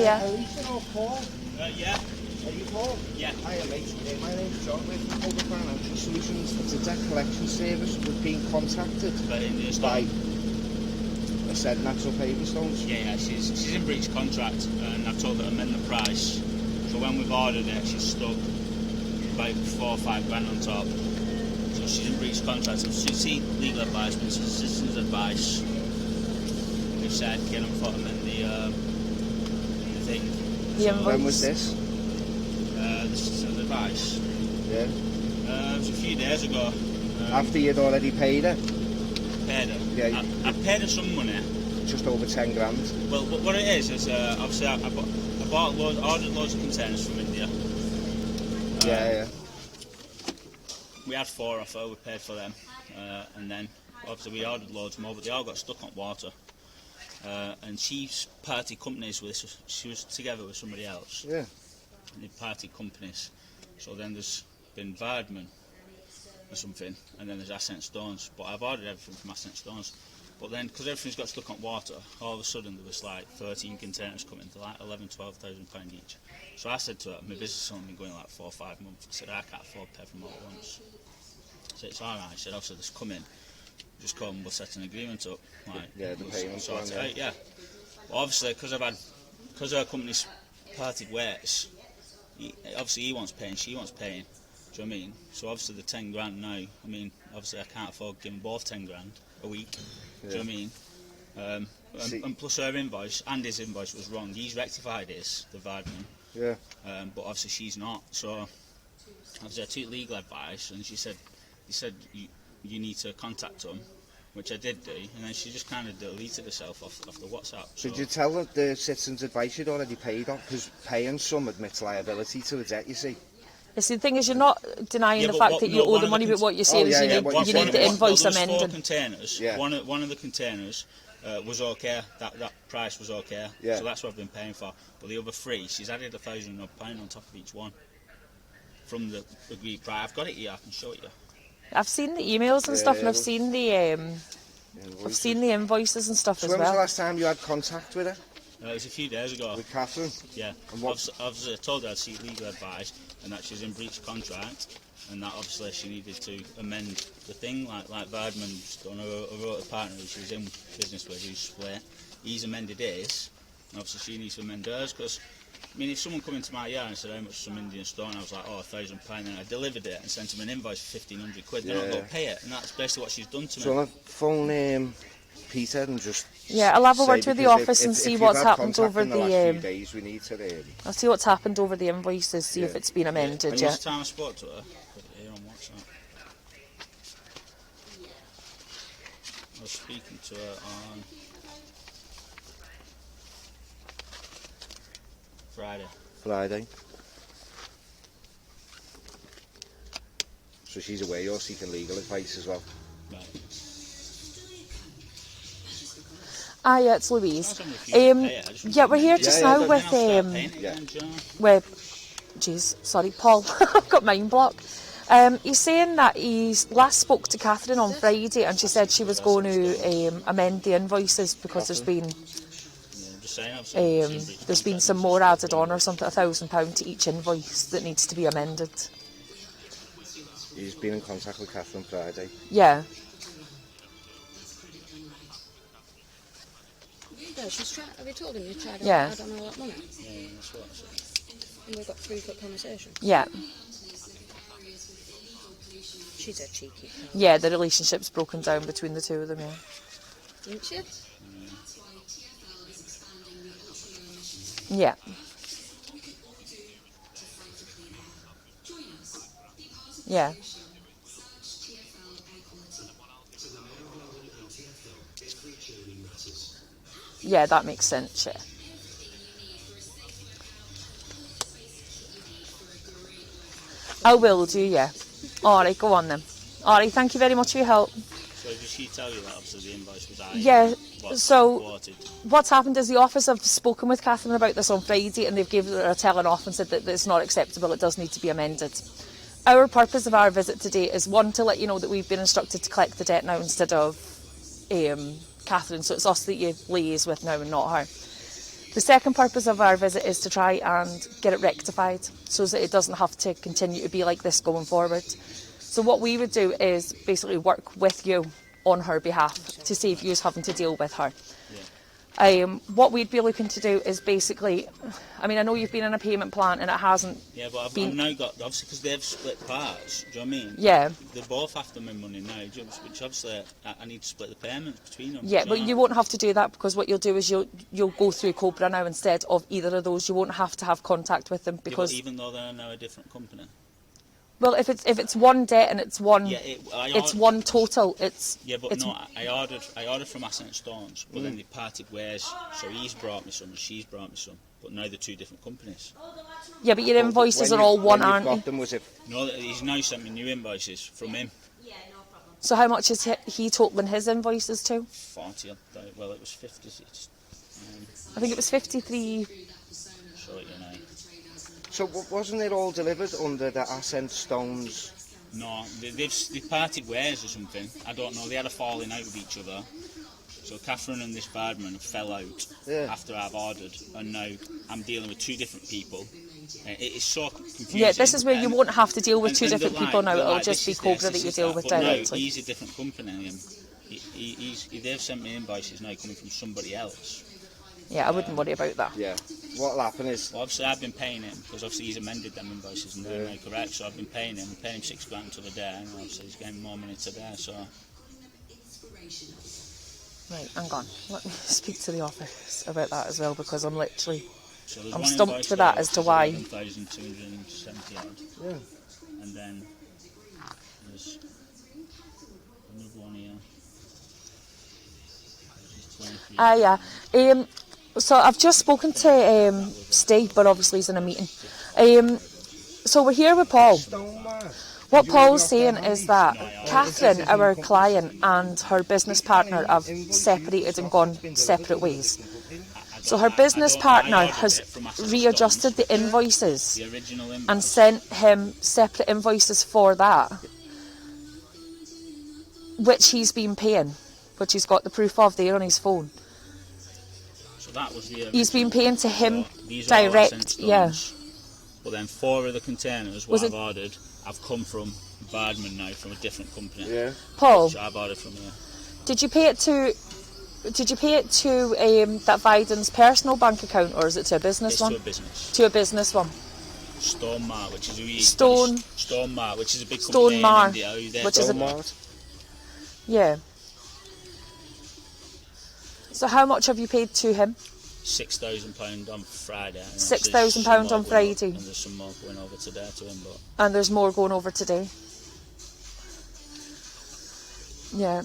Hiya. Alicia or Paul? Yeah. Are you Paul? Yeah. Hiya mate, my name's John, we're from Global Financial Solutions. It's a debt collection service. We've been contacted by a said natural paving stones. Yeah, she's in breach of contract and I've told her to amend the price. So when we've ordered it, she's stuck about 4 or 5 grand on top. So she's in breach of contract. So she's seen legal advice, but citizens' advice. We've said get them to amend the thing. The invoice. When was this? The citizens' advice. Yeah. It was a few days ago. After you'd already paid her? Paid her. Yeah. I paid her some money. Just over 10 grand. Well, what it is obviously I ordered loads of containers from India. Yeah. We had 4 off her, we paid for them, and then obviously we ordered loads more, but they all got stuck on water. And she's party companies with, she was together with somebody else. Yeah. And they party companies. So then there's been Vardman or something, and then there's Ascent Stones. But I've ordered everything from Ascent Stones. But then, because everything's got stuck on water, all of a sudden there was like 13 containers coming to like 11,000–12,000 pound each. So I said to her, my business has only been going like 4 or 5 months. I said, I can't afford to pay for them all at once. I said, it's alright. I said, obviously just come in, just come, we'll set an agreement up. Like, Yeah, the payment sort plan, it out, yeah. Well, obviously, because our company's parted ways, obviously he wants paying, she wants paying. Do you know what I mean? So obviously the 10 grand now, I mean, obviously I can't afford giving both 10 grand a week. Do you know what I mean? And plus her invoice and his invoice was wrong. He's rectified his, the Vardman. Yeah. But obviously she's not. So obviously I took legal advice, and he said you need to contact them, which I did do, and then she just kind of deleted herself off the WhatsApp. So did you tell her the citizens' advice you'd already paid off? Because paying some admits liability to a debt, you see. See, the thing is, you're not denying the fact that you owe the money, but what you're saying is you need the invoice amended. Containers, one of the containers was okay. That price was okay. Yeah. So that's what I've been paying for. But the other 3, she's added £1,000 on top of each one from the agreed price. I've got it here. I can show it you. I've seen the emails and stuff, and I've seen the invoices and stuff as well. When was the last time you had contact with her? It was a few days ago. With Catherine? Yeah. Obviously I told her I'd seek legal advice and that she's in breach of contract, and that obviously she needed to amend the thing, like Vardman's done. I wrote a partner who she was in business with, who's split. He's amended his, and obviously she needs to amend hers, because I mean, if someone come into my yard and said how much some Indian stone, I was like, oh, £1,000, and I delivered it and sent them an invoice for 1,500 quid, they're not going to pay it, and that's basically what she's done to me. So I'll phone Peter and just I'll have a word with the office and see what's happened over the last few days. We need to I'll see what's happened over the invoices, see if it's been amended. And last time I spoke to her, here on WhatsApp, I was speaking to her on Friday. So she's away, you're seeking legal advice as well? Right. Yeah, it's Louise. We're here just now with Paul. I've got mind block. He's saying that he's last spoke to Catherine on Friday, and she said she was going to amend the invoices because there's been some more added on or something, £1,000 to each invoice that needs to be amended. He's been in contact with Catherine Friday. Yeah. Yeah, have you told him you tried to add on all that money? Yeah, that's what I said. And we've got 3-foot conversation? Yeah. She's a cheeky girl. Yeah, the relationship's broken down between the two of them, Isn't she? Yeah. Yeah. Yeah, that makes sense, yeah. I will do, yeah. Alright, go on then. Alright, thank you very much for your help. So did she tell you that obviously the invoice was out? Yeah, so what's happened is the office have spoken with Catherine about this on Friday, and they've given her a telling off and said that it's not acceptable, it does need to be amended. Our purpose of our visit today is, one, to let you know that we've been instructed to collect the debt now instead of Catherine, so it's us that you liaise with now and not her. The second purpose of our visit is to try and get it rectified so that it doesn't have to continue to be like this going forward. So what we would do is basically work with you on her behalf to save you having to deal with her. What we'd be looking to do is basically, I mean, I know you've been in a payment plan and it hasn't. Yeah, but I've been... now got, obviously, because they've split parts, do you know what I mean? Yeah. They both have to make money now, which obviously I need to split the payments between them. Yeah, but you won't have to do that because what you'll do is you'll go through Cobra now instead of either of those. You won't have to have contact with them because... Yeah, even though they're now a different company. Well, if it's one debt and it's one, it's one total. It's I ordered from Ascent Stones, but then they parted ways. So he's brought me some and she's brought me some, but now they're two different companies. Yeah, but your invoices are all one, aren't they? No, he's now sent me new invoices from him. So how much is he totaling his invoices to? 40. Well, it was 56. I think it was 53. So you know. So wasn't it all delivered under the Ascent Stones? No, they've parted ways or something. I don't know. They had a falling out with each other. So Catherine and this barman fell out after I've ordered, and now I'm dealing with two different people. It is so confusing. Yeah, this is where you won't have to deal with two different people now. It'll just be Cobra that you deal with directly. No, he's a different company. They've sent me invoices now coming from somebody else. Yeah, I wouldn't worry about that. Yeah. What'll happen is... Well, obviously I've been paying him, because obviously he's amended them invoices and they're now correct, so I've been paying him. I'm paying him £6 until the day, and obviously he's getting more money today, so... Right, hang on. Let me speak to the office about that as well, because I'm literally... So I'm stumped with that as to why... 11,270 odd. Yeah. And then there's another one here. Yeah. So I've just spoken to Steve, but obviously he's in a meeting. So we're here with Paul. What Paul's saying is that Catherine, our client, and her business partner have separated and gone separate ways. So her business partner has readjusted the invoices and sent him separate invoices for that, which he's been paying, which he's got the proof of there on his phone. That was the he's been paying to him so direct, yeah. But then 4 of the containers I've ordered have come from Bardman now, from a different company. Yeah. Paul, which I've ordered from here. Did you pay it to that Biden's personal bank account, or is it to a business one? To a business. To a business one. Stone Mart, which is Stone Mart, which is a big Stone company Mart, in India. which is a yeah. So how much have you paid to him? £6,000 on Friday. £6,000 on Friday. And there's some more going over today to him. But and there's more going over today. Yeah.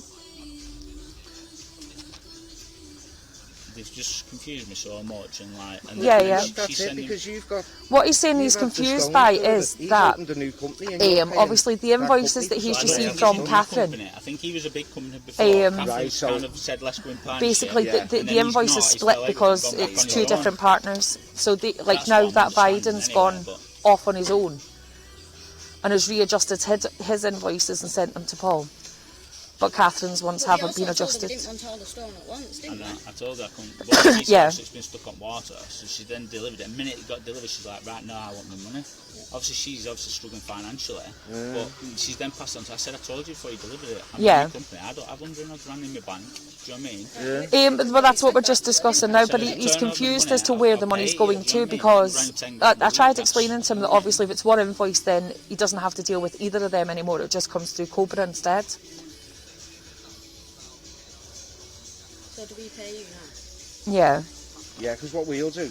They've just confused me so much, and like. And yeah. That's it, because you've got. What he's saying he's confused by is that obviously the invoices that he's received from Catherine. I think he was a big company before. Catherine kind of said let's go in partnership. Basically, the invoice is split because it's two different partners. So now that Biden's gone off on his own and has readjusted his invoices and sent them to Paul. But Catherine's ones haven't been adjusted. Didn't want all the stone at once, didn't I told her I couldn't. But yeah. It's been stuck on water, so she then delivered it. The minute it got delivered, she's like, right, no, I want my money. Obviously, she's struggling financially, but she's then passed on to. I said, I told you before you delivered it. I'm a new company. I don't have 100 odd rand in my bank. Do you know what I mean? But that's what we're just discussing now. But he's confused as to where the money's going to, because I tried explaining to him that obviously if it's one invoice, then he doesn't have to deal with either of them anymore. It just comes through Cobra instead. So do we pay you now? Yeah. Yeah, because what we'll do,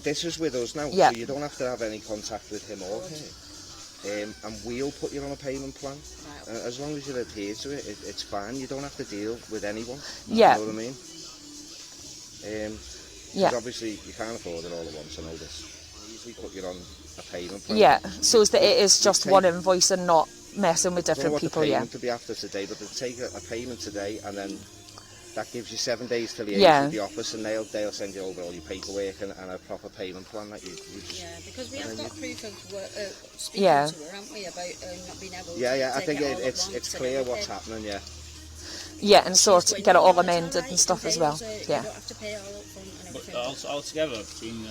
this is with us now, yeah. So you don't have to have any contact with him or her. And we'll put you on a payment plan. Right. As long as you adhere to it, it's fine. You don't have to deal with anyone. Yeah. You know what I mean? Yeah. Obviously, you can't afford it all at once, I know this. We usually put you on a payment plan. Yeah, so that it is just one invoice and not messing with different people, yeah. I don't know what the payment to be after today, but they'll take a payment today, and then that gives you 7 days to liaise with the office, and they'll send you over all your paperwork and a proper payment plan that you just... Yeah, because we have got proof of speaking to her, haven't we, about not being able to I think take it all it's clear what's happening, yeah. Yeah, and get it all amended and stuff as well. So Yeah. you don't have to pay all up front and But everything. altogether, between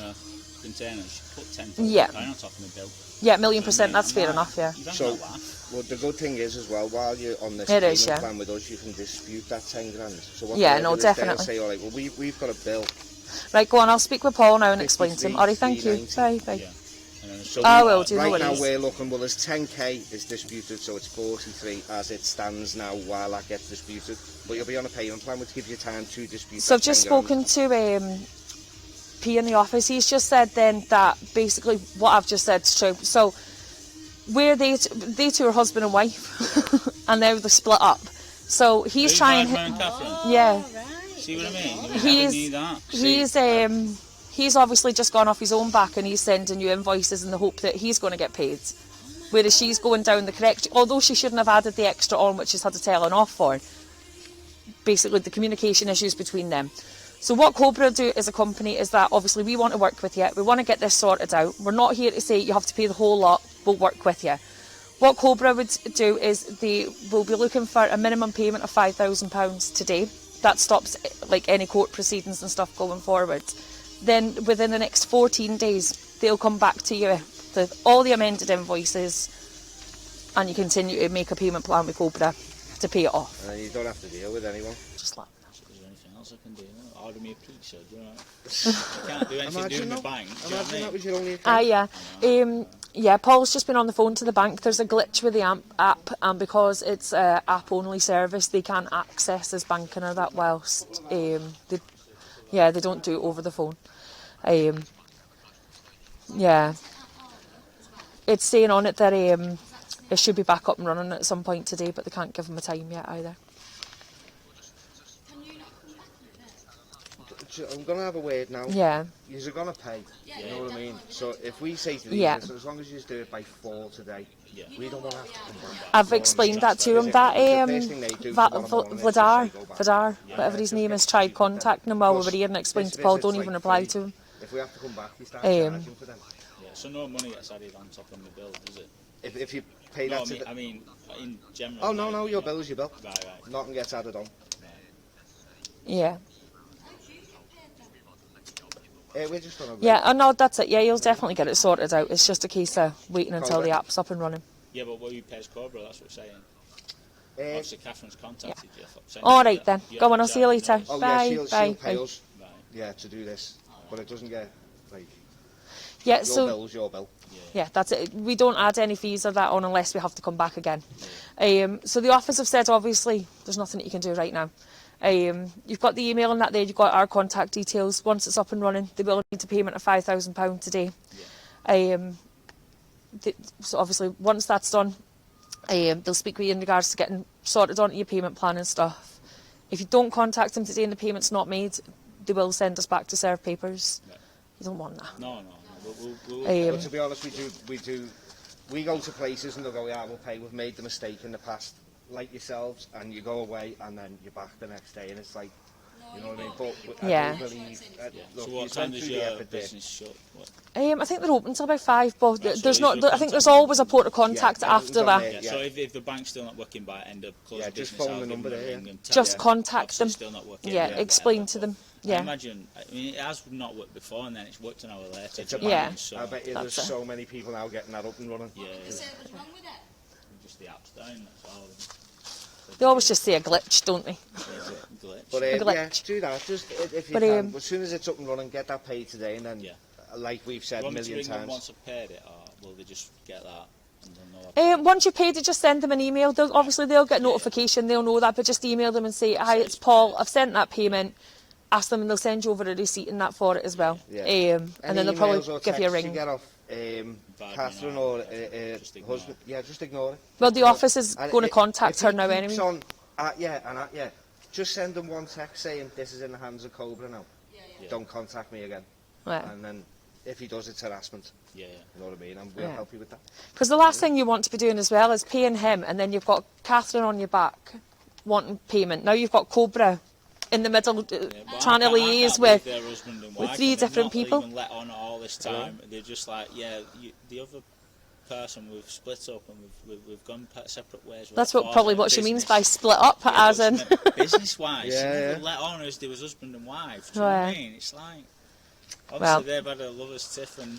containers, put £10,000 Yeah. on top of my bill. Yeah, 1,000,000%. That's fair enough. Yeah. You don't So- know that. Well, the good thing is as well, while you're on this It payment is, yeah. plan with us, you can dispute that 10 grand. So what Yeah, they'll no, do is they'll definitely. say, all right, well, we've got a bill. Right, go on. I'll speak with Paul now and explain to him. All right, thank you. 53,390. Bye, bye. Yeah. So I will do. No Right now worries. we're looking, well, there's 10k is disputed, so it's 43 as it stands now while that gets disputed. But you'll be on a payment plan, which gives you time to dispute So that I've just 10 grand. spoken to P in the office. He's just said then that basically what I've just said is true. So where they two are husband and wife, and they're split up. So he's Who's trying. Badman and Catherine? Yeah, All right. See what I mean? You He's- never knew that. he's obviously just gone off his own back, and he's sending you invoices in the hope that he's going to get paid. Whereas she's going down the correct, although she shouldn't have added the extra on, which she's had to tell an off for. Basically, the communication issues between them. So what Cobra do as a company is that obviously we want to work with you. We want to get this sorted out. We're not here to say you have to pay the whole lot. We'll work with you. What Cobra would do is they will be looking for a minimum payment of £5,000 today. That stops like any court proceedings and stuff going forward. Then within the next 14 days, they'll come back to you with all the amended invoices, and you continue to make a payment plan with Cobra to pay it off. And you don't have to deal with anyone. Just like Is there anything else I can do? Order me a pizza, do you know? I can't do anything to do with my bank. Do you know what I Imagine mean? that was your only account. yeah. Yeah, Paul's just been on the phone to the bank. There's a glitch with the app, and because it's an app-only service, they can't access his banking or that whilst they don't do it over the phone. Yeah, it's saying on it that it should be back up and running at some point today, but they can't give him a time yet either. I'm going to have a word now. Yeah, You're going to pay, you know what I mean? So if we say to these, Yeah. so as long as you just do it by 4 today, Yeah. we don't want to have to come back. I've explained that to him. That Vladar, Yeah, whatever his just name get is, tried paid. contacting him while we Plus, were here and explained this to Paul, visit's don't like even reply free. to him. If we have to come back, we start Um, charging for them. Yeah, so no money gets added on top of my bill, does it? If you pay No, that to the... I mean, in general. Oh, no, like, your bill is your bill. Right. Nothing gets added on. Yeah. We're just on a... Yeah, oh no, that's it. Yeah, you'll definitely get it sorted out. It's just a case of waiting until the app's up and running. Yeah, but what you pay is Cobra, that's what we're saying. Obviously, Catherine's contacted you. All right then. Go on, I'll see you later. Oh, Bye, yeah, she'll bye, pay bye. us, Right. yeah, to do this. But it doesn't get, like, Yeah, your so bill's your bill. yeah, that's it. We don't add any fees or that on unless we have to come back again. So the office have said obviously there's nothing that you can do right now. You've got the email and that there. You've got our contact details. Once it's up and running, they will need a payment of £5,000 today. So obviously once that's done, they'll speak with you in regards to getting sorted onto your payment plan and stuff. If you don't contact them today and the payment's not made, they will send us back to serve papers. Yeah. You don't want that. No. We'll But to be honest, we go to places and they'll go, yeah, we'll pay, we've made the mistake in the past, like yourselves, and you go away and then you're back the next day and it's like, you know what I mean? But Yeah. I do believe, look, so what you time went does through the your effort there. business shut? What? I think they're open till about 5, but Right, so there's if not. you're I think there's always a port of contact Yeah, after on that. there. Yeah, Yeah. so if the bank's still not working by end of close Yeah, of just business phone hours, the give number them a there, ring yeah. and tell Just them contact obviously them. Still not working, Yeah, whatever, explain but to them. I Yeah. imagine, I mean, it has not worked before and then it's worked an hour later. It's a do you know what I mean? Yeah. So, I bet you there's That's it. so many people now getting that up and running. yeah, What's wrong with it? just the app's down, that's all. They always just say a glitch, don't they? There's a glitch. But A glitch. yeah, do that. Just if you But, can. As soon as it's up and running, get that paid today, and then, Yeah. like we've said Do a you want me to million ring them times. once I've paid it, or will they just get that and they'll know I've paid it? Once you've paid it, just send them an email. Obviously, they'll get notification. They'll know that, but just email them and say, "Hi, it's Paul. I've sent that payment." Ask them, and they'll send you over a receipt and that for it as well. Yeah. And then Any they'll probably emails or give you a texts ring. get off Catherine or just ignore husband, yeah, just ignore it. Well, the office is And going to if contact he her now keeps anyway. on at just send them one text saying this is in the hands of Cobra now. Yeah. Don't contact me again. Yeah. And then if he does, it's harassment. Yeah. You know what I mean? And we'll Yeah. help you with that. Because the last thing you want to be doing as well is paying him, and then you've got Catherine on your back wanting payment. Now you've got Cobra in the middle But trying to I can't liaise believe with. their husband and with wife, 3 and they've different not people. even let on all this time. They're just like, yeah, the other person, we've split up and we've gone separate ways. That's probably what she means by split up, yeah, as in. Business-wise, Yeah, she never yeah. let on as they was husband and wife. Do you know what I mean? It's like, obviously they've had a lovers tiff and.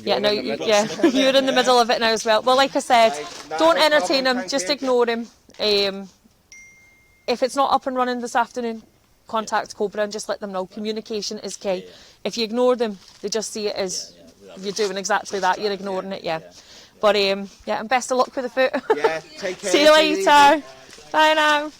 Yeah, no, You're in the middle. yeah, you're in the middle of it now as well. Well, like I said, No don't problem, entertain him, thank just you. ignore him. If it's not up and running this afternoon, contact Cobra and just let them know. Communication is key. Yeah. If you ignore them, they just see it as you're doing exactly that, you're ignoring it, yeah. But yeah, and best of luck with the foot. Yeah, take care. See you take it easy. later. Bye now.